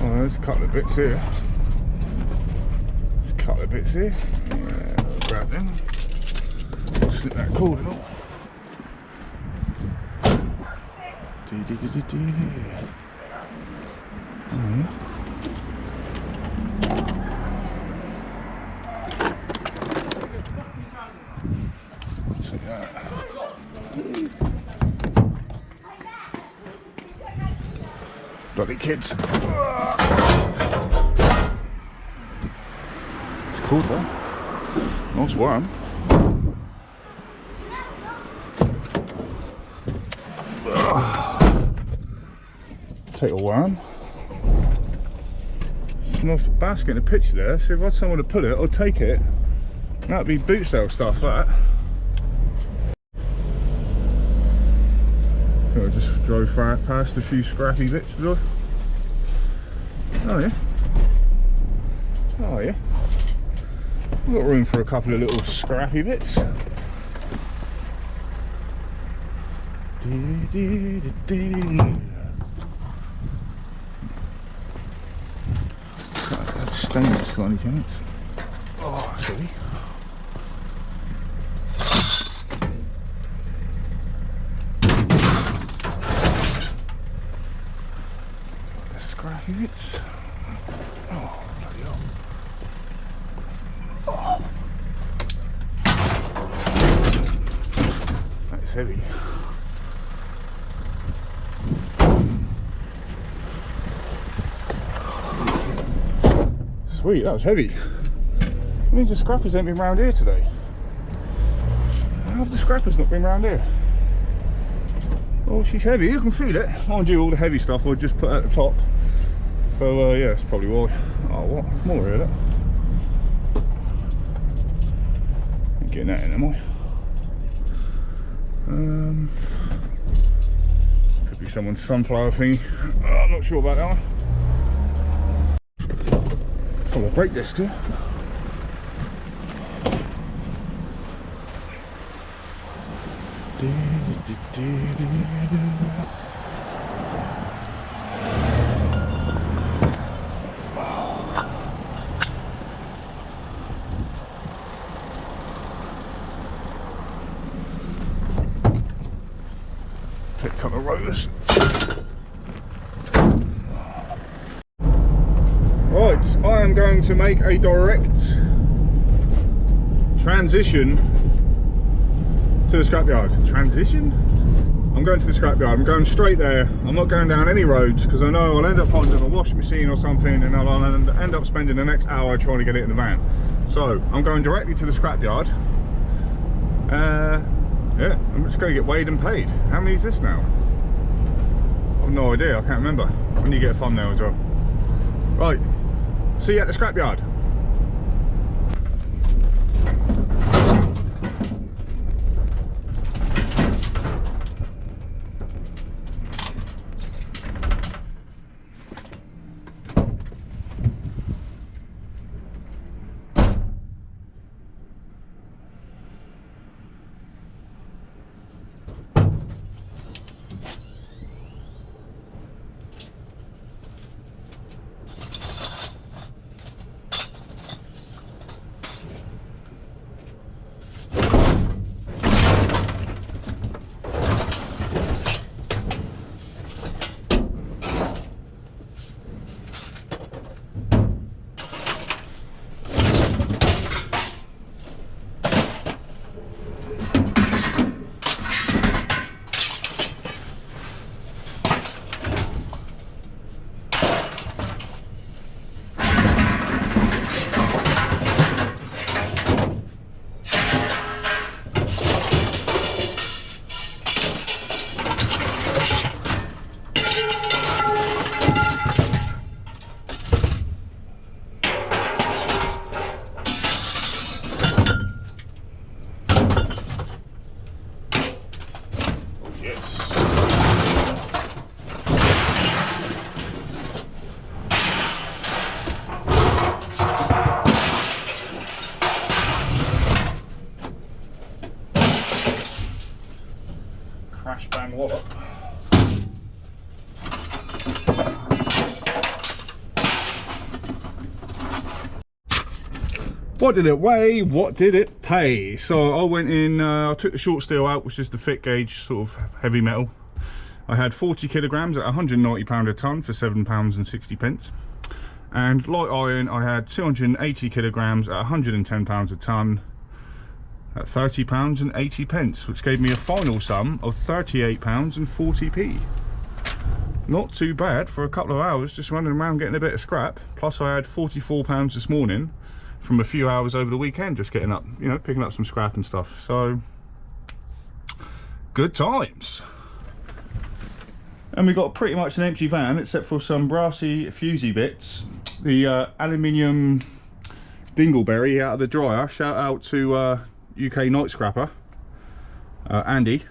Oh, there's a couple of bits here. There's a couple of bits here. Yeah, I'll grab them. I'll slip that cord along. Oh, yeah. Take that. Bloody kids. It's cool though. Nice worm. Take a worm. It's a nice basket in a picture there, so if I had someone to put it, I'd take it. That'd be boot sale stuff, that. So I just drove past a few scrappy bits, did I? Oh yeah. Oh yeah. We've got room for a couple of little scrappy bits. Stainless by any chance? Oh, sorry. There's scrappy bits. Oh, bloody hell. Oh. That's heavy. Sweet, that was heavy. It means the scrappers ain't been round here today. How have the scrappers not been round here? Oh, she's heavy, you can feel it. Mind you, all the heavy stuff I'll just put at the top. So yeah, that's probably why. Oh, what? There's more here, look. Ain't getting that in, am I? Could be someone's sunflower thing. Oh, I'm not sure about that one. Oh, I'll break this too. Take a couple of rotors. Right, I am going to make a direct transition to the scrapyard. Transition? I'm going to the scrapyard. I'm going straight there. I'm not going down any roads because I know I'll end up finding a wash machine or something and I'll end up spending the next hour trying to get it in the van. So I'm going directly to the scrapyard. Yeah, I'm just going to get weighed and paid. How many is this now? I've no idea. I can't remember. I need to get a thumbnail as well. Right. See you at the scrapyard. What did it weigh? What did it pay? So I went in, I took the short steel out, which is the thick gauge sort of heavy metal. I had 40 kilograms at £190 a tonne for £7.60. And light iron, I had 280 kilograms at £110 a tonne at £30.80, which gave me a final sum of £38.40p. Not too bad for a couple of hours just running around getting a bit of scrap. Plus I had £44 this morning from a few hours over the weekend just getting up, you know, picking up some scrap and stuff. So good times. And we got pretty much an empty van except for some brassy fusey bits. The aluminium dingleberry out of the dryer. Shout out to UK night scrapper Andy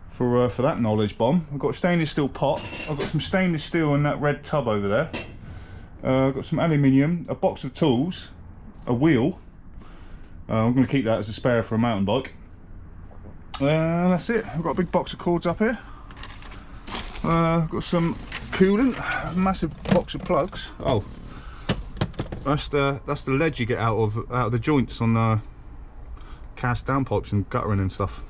for that knowledge bomb. I've got a stainless steel pot. I've got some stainless steel in that red tub over there. I've got some aluminium, a box of tools, a wheel. I'm going to keep that as a spare for a mountain bike. And that's it. I've got a big box of cords up here. I've got some coolant, a massive box of plugs. Oh, that's the lead you get out of the joints on the cast downpipes and guttering and stuff.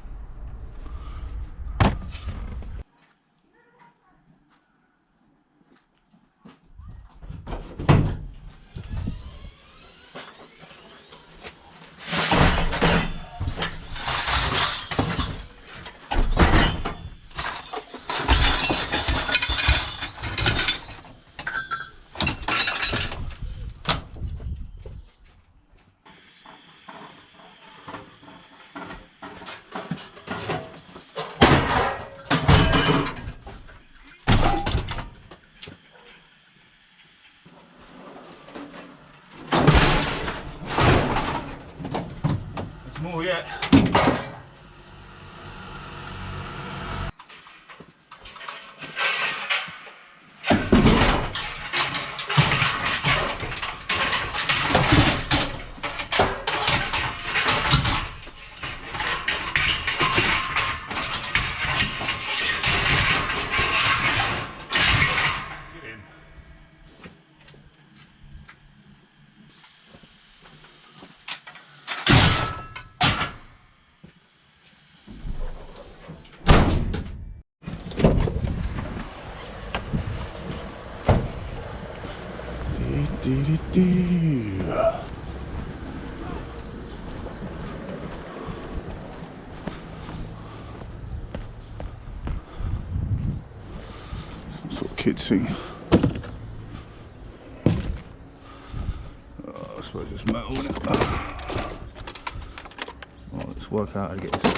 More yet. Some sort of kids thing. I suppose it's metal, isn't it? Right, let's work out how to get this.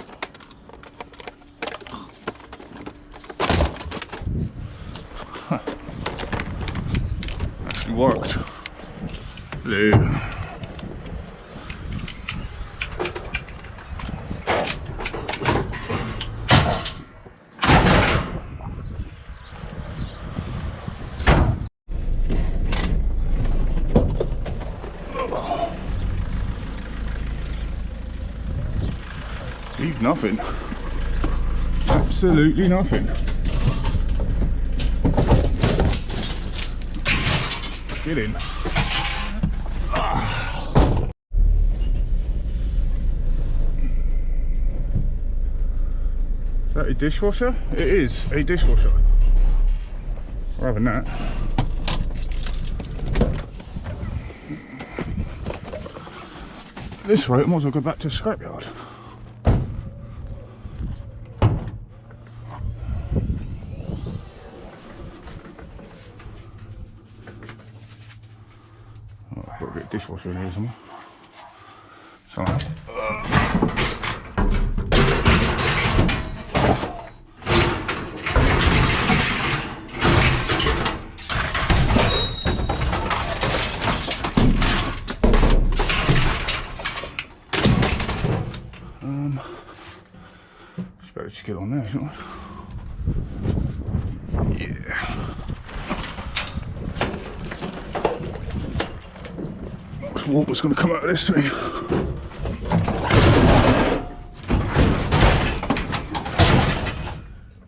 Actually worked. Hello. Leave nothing. Absolutely nothing. Get in. Is that a dishwasher? It is a dishwasher. We're having that. This way, I might as well go back to the scrapyard. Oh, I've got a bit of dishwasher in here somewhere. Sorry. Just get on there, shouldn't I? Yeah. Water's going to come out of this thing.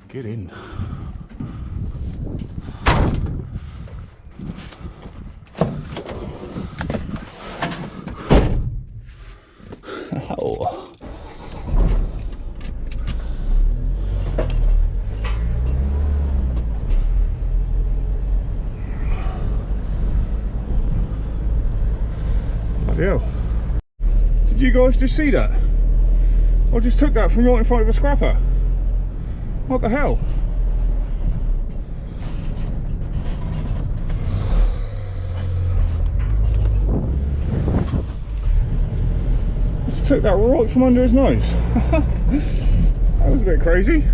Get in. Hell. Did you guys just see that? I just took that from right in front of a scrapper. What the hell? Just took that right from under his nose. That was a bit crazy.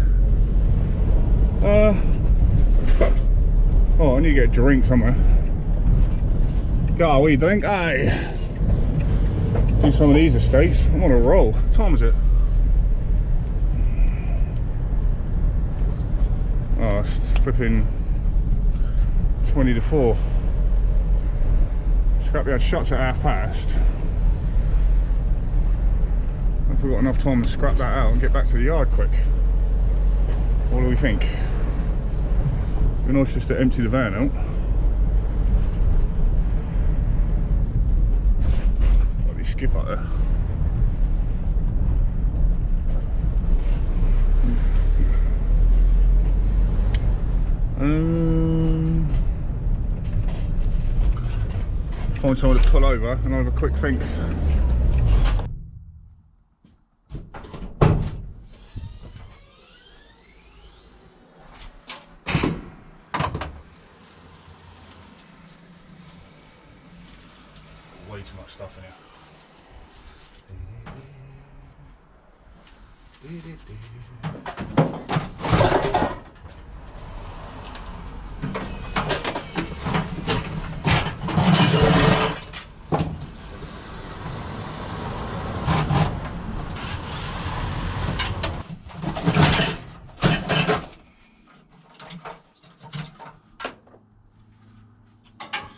Oh, I need to get a drink somewhere. Got a wee drink, aye. Do some of these estates. I'm on a roll. What time is it? Oh, it's flipping 20 to 4. Scrapyard shuts at 1:30. If we've got enough time to scrap that out and get back to the yard quick. What do we think? It'd be nice just to empty the van out. Got this skip up there. Find someone to pull over and I'll have a quick think. Way too much stuff in here.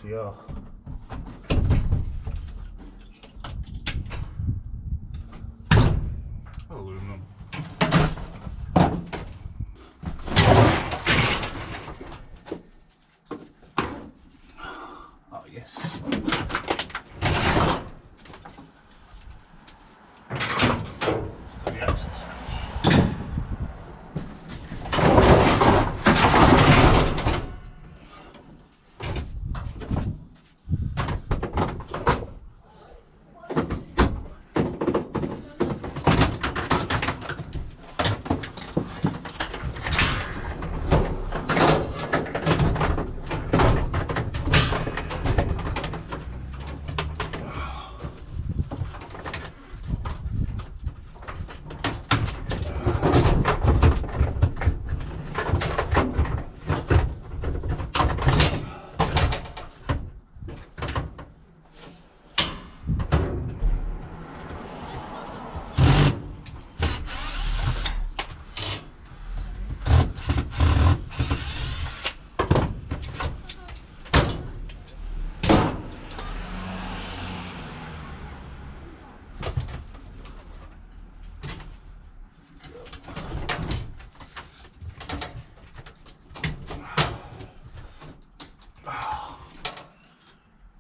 Yeah. Aluminum. Oh yes. The access hatch.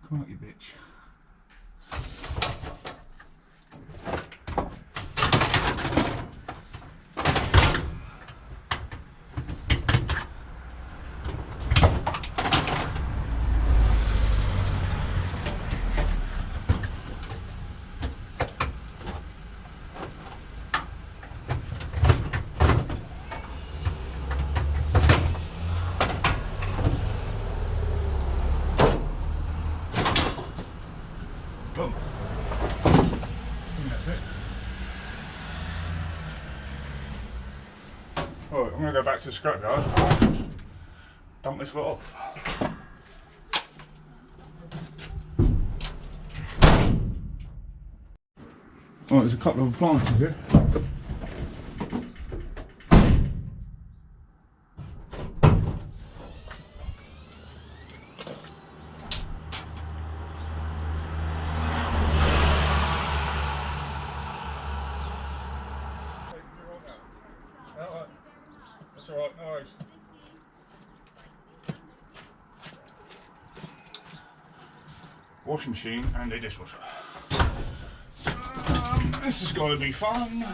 Come on, you bitch. Boom. I think that's it. Alright, I'm going to go back to the scrapyard, dump this lot off. Alright, there's a couple of appliances here. That's alright, no worries. Washing machine and a dishwasher. This is going to be fun.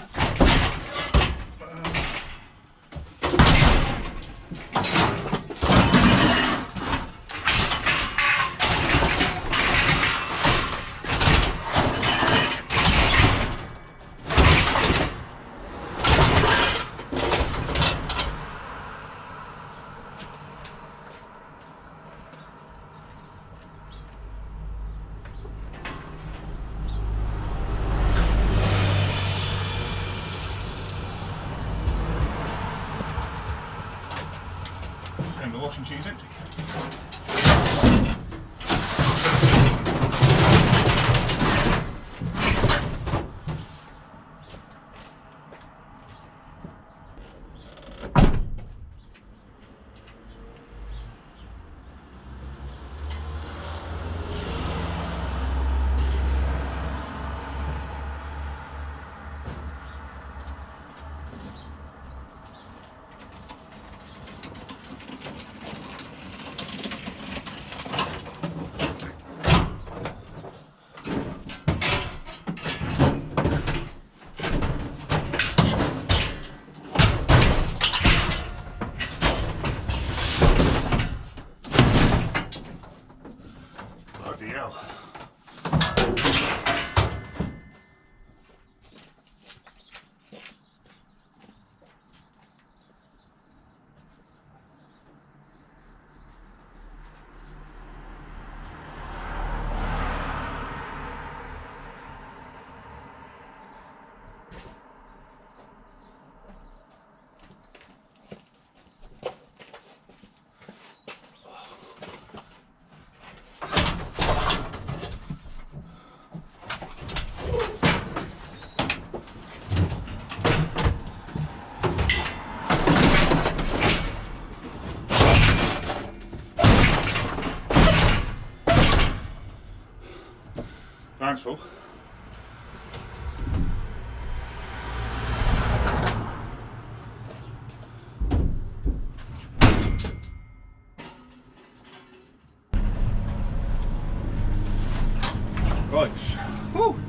machine's empty. Bloody hell. Van's full. Right. Whew.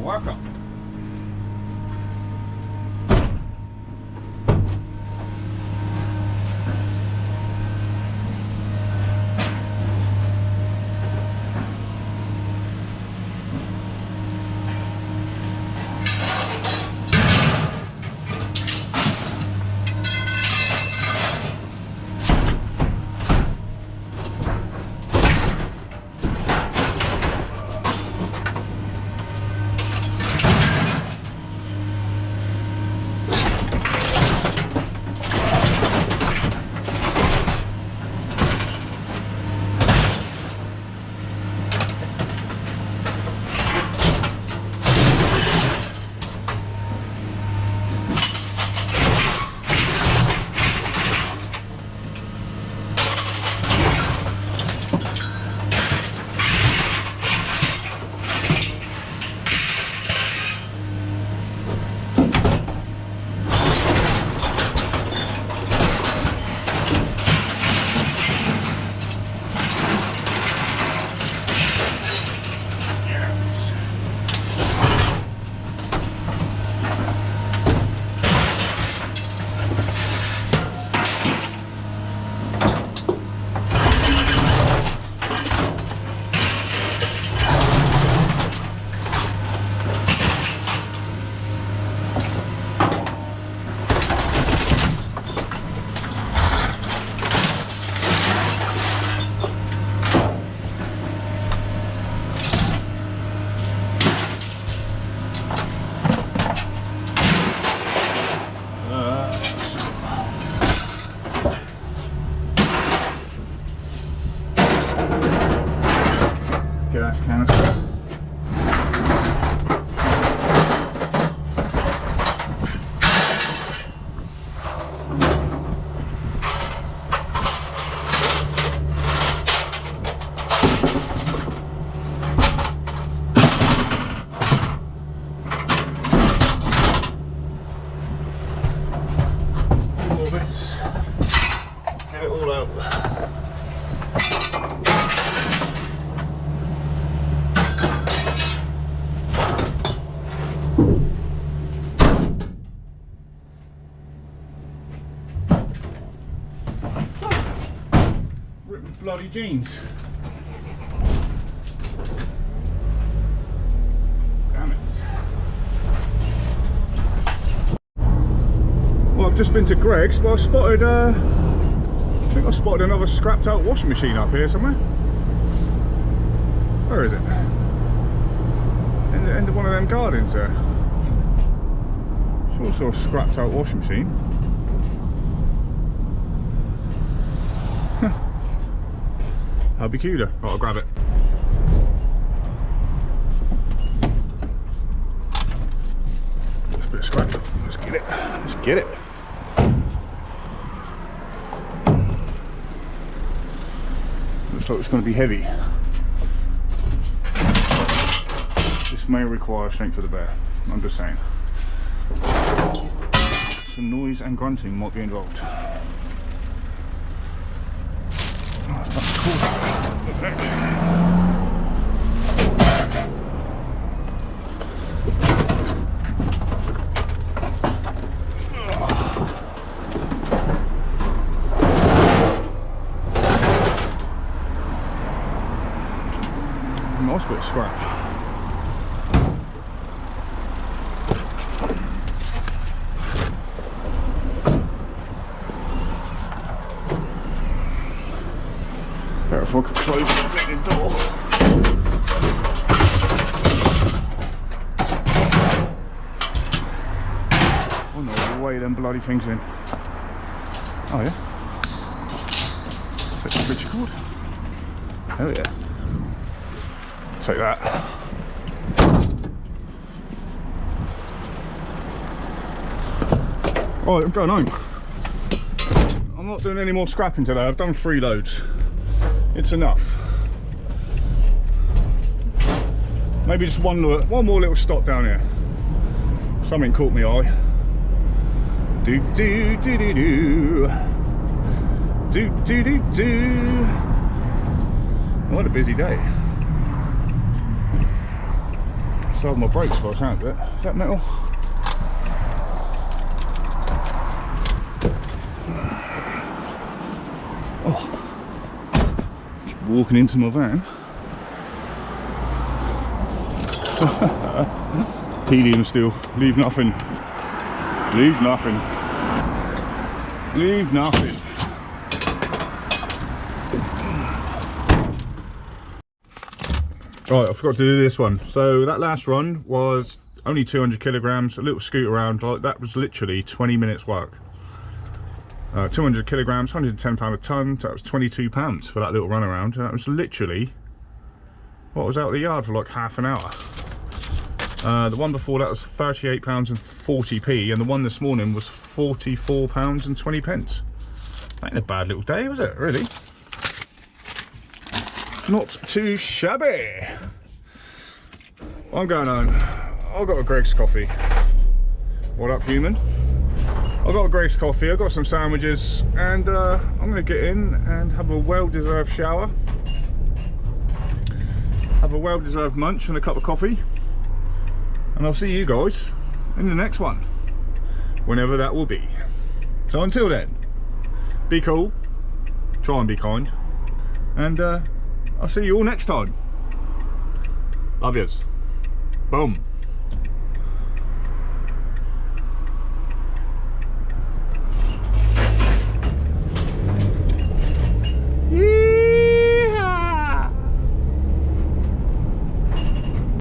Welcome. Gas canister. More bits. Get it all out. Ripping bloody jeans. Damn it. Well, I've just been to Greg's, but I spotted, I think I spotted another scrapped out washing machine up here somewhere. Where is it? In the end of one of them gardens there. It's also a scrapped out washing machine. That'll be cuter. Right, I'll grab it. Just a bit of scrap. Let's get it. Let's get it. Looks like it's going to be heavy. This may require strength for the bear. I'm just saying. Some noise and grunting might be involved. Oh, it's about to cause it. Look back. Nice bit of scratch. Better if I could close the blinking door. Oh no, way them bloody things in. Oh yeah. Is that the switch cord? Oh yeah. Take that. Right, I'm going home. I'm not doing any more scrapping today. I've done 3 loads. It's enough. Maybe just one more little stop down here. Something caught my eye. Do do do do do. Do do do do. What a busy day. Sold my brakes by the sound of it. Is that metal? Oh. Keep walking into my van. Helium still. Leave nothing. Leave nothing. Leave nothing. Right, I forgot to do this one. So that last run was only 200 kilograms, a little scoot around. Like that was literally 20 minutes work. 200 kilograms, 110 pound a ton. That was 22 pounds for that little run around. That was literally what was out of the yard for like half an hour. The one before that was 38 pounds and 40p, and the one this morning was 44 pounds and 20 pence. That ain't a bad little day, was it? Really? Not too shabby. I'm going home. I've got a Greg's coffee. What up, human? I've got a Greg's coffee, I've got some sandwiches, and I'm going to get in and have a well-deserved shower. Have a well-deserved munch and a cup of coffee. And I'll see you guys in the next one. Whenever that will be. So until then, be cool. Try and be kind. And I'll see you all next time. Love yous. Boom.